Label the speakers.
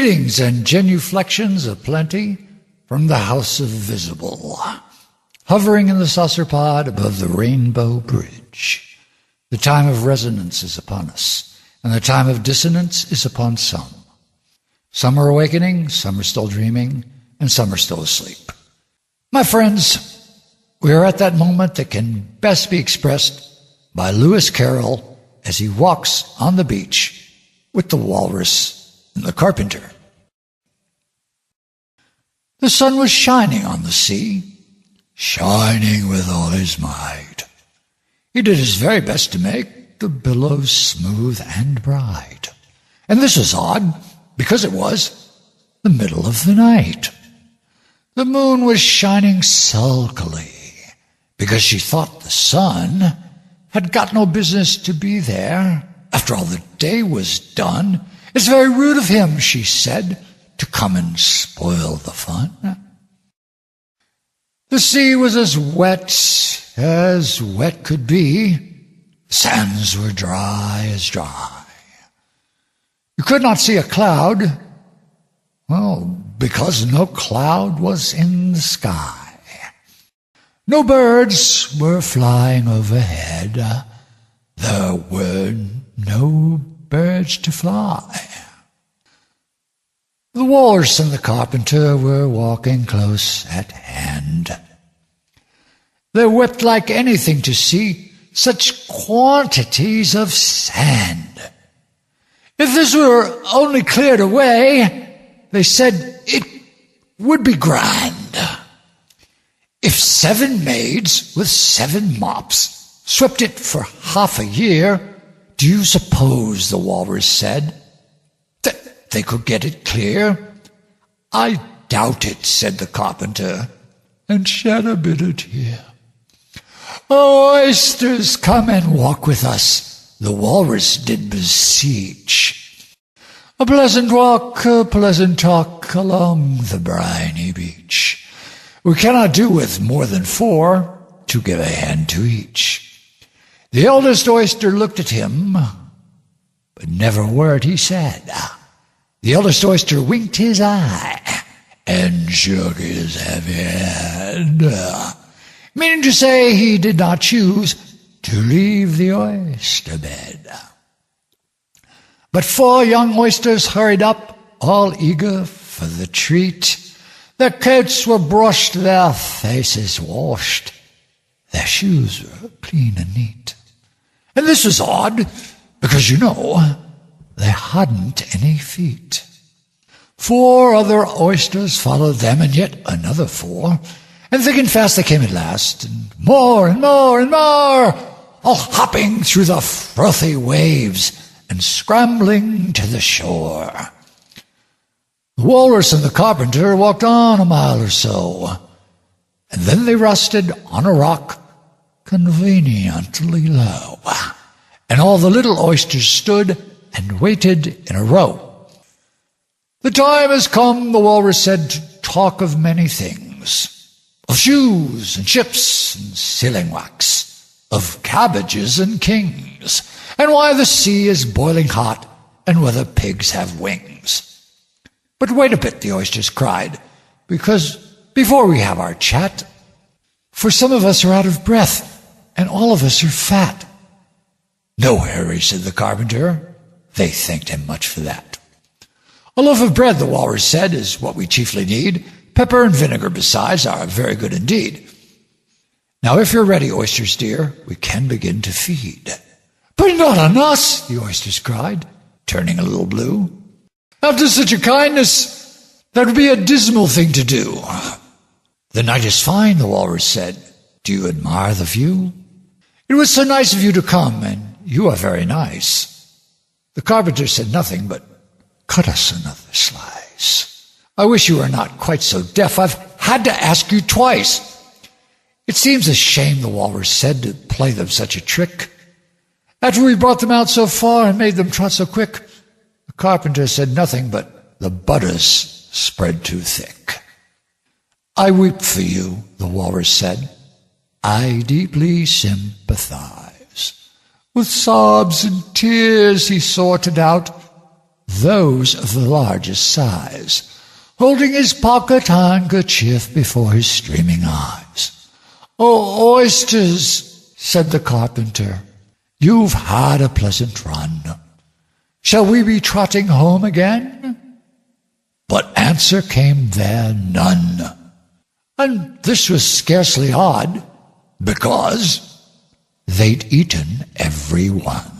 Speaker 1: Greetings and genuflections aplenty from the House of Visible, hovering in the saucer pod above the Rainbow Bridge. The time of resonance is upon us, and the time of dissonance is upon some. Some are awakening, some are still dreaming, and some are still asleep. My friends, we are at that moment that can best be expressed by Lewis Carroll as he walks on the beach with the Walrus and the Carpenter. The sun was shining on the sea, shining with all his might. He did his very best to make the billows smooth and bright. And this was odd, because it was the middle of the night. The moon was shining sulkily, because she thought the sun had got no business to be there. After all, the day was done. It's very rude of him, she said, to come and spoil the fun. The sea was as wet could be. The sands were dry as dry. You could not see a cloud, well, because no cloud was in the sky. No birds were flying overhead. There were no birds to fly. The Walrus and the Carpenter were walking close at hand. They wept like anything to see such quantities of sand. If this were only cleared away, they said, it would be grand. If 7 maids with 7 mops swept it for half a year, do you suppose, the Walrus said, that they could get it clear? I doubt it, said the Carpenter, and shed a bitter tear. Oh, oysters, come and walk with us, the Walrus did beseech. A pleasant walk, a pleasant talk along the briny beach. We cannot do with more than 4 to give a hand to each. The eldest oyster looked at him, but never a word he said. The eldest oyster winked his eye and shook his heavy head, meaning to say he did not choose to leave the oyster bed. But 4 young oysters hurried up, all eager for the treat. Their coats were brushed, their faces washed, their shoes were clean and neat. And this was odd, because, you know, they hadn't any feet. 4 other oysters followed them, and yet another 4. And thick and fast they came at last, and more and more and more, all hopping through the frothy waves and scrambling to the shore. The Walrus and the Carpenter walked on a mile or so, and then they rested on a rock conveniently low, and all the little oysters stood and waited in a row. The time has come, the Walrus said, to talk of many things, of shoes and ships and sealing wax, of cabbages and kings, and why the sea is boiling hot and whether pigs have wings. But wait a bit, the oysters cried, because before we have our chat, for some of us are out of breath, and all of us are fat. No hurry, said the Carpenter. They thanked him much for that. A loaf of bread, the Walrus said, is what we chiefly need. Pepper and vinegar, besides, are very good indeed. Now, if you're ready, oysters dear, we can begin to feed. But not on us, the oysters cried, turning a little blue. After such a kindness, that would be a dismal thing to do. The night is fine, the Walrus said. Do you admire the view? It was so nice of you to come, and you are very nice. The Carpenter said nothing, but cut us another slice. I wish you were not quite so deaf. I've had to ask you twice. It seems a shame, the Walrus said, to play them such a trick. After we brought them out so far and made them trot so quick, the Carpenter said nothing, but the butter's spread too thick. I weep for you, the Walrus said. I deeply sympathize. With sobs and tears he sorted out those of the largest size, holding his pocket handkerchief before his streaming eyes. "Oh, oysters," said the carpenter, "you've had a pleasant run. Shall we be trotting home again?" But answer came there none. And this was scarcely odd, because they'd eaten every one.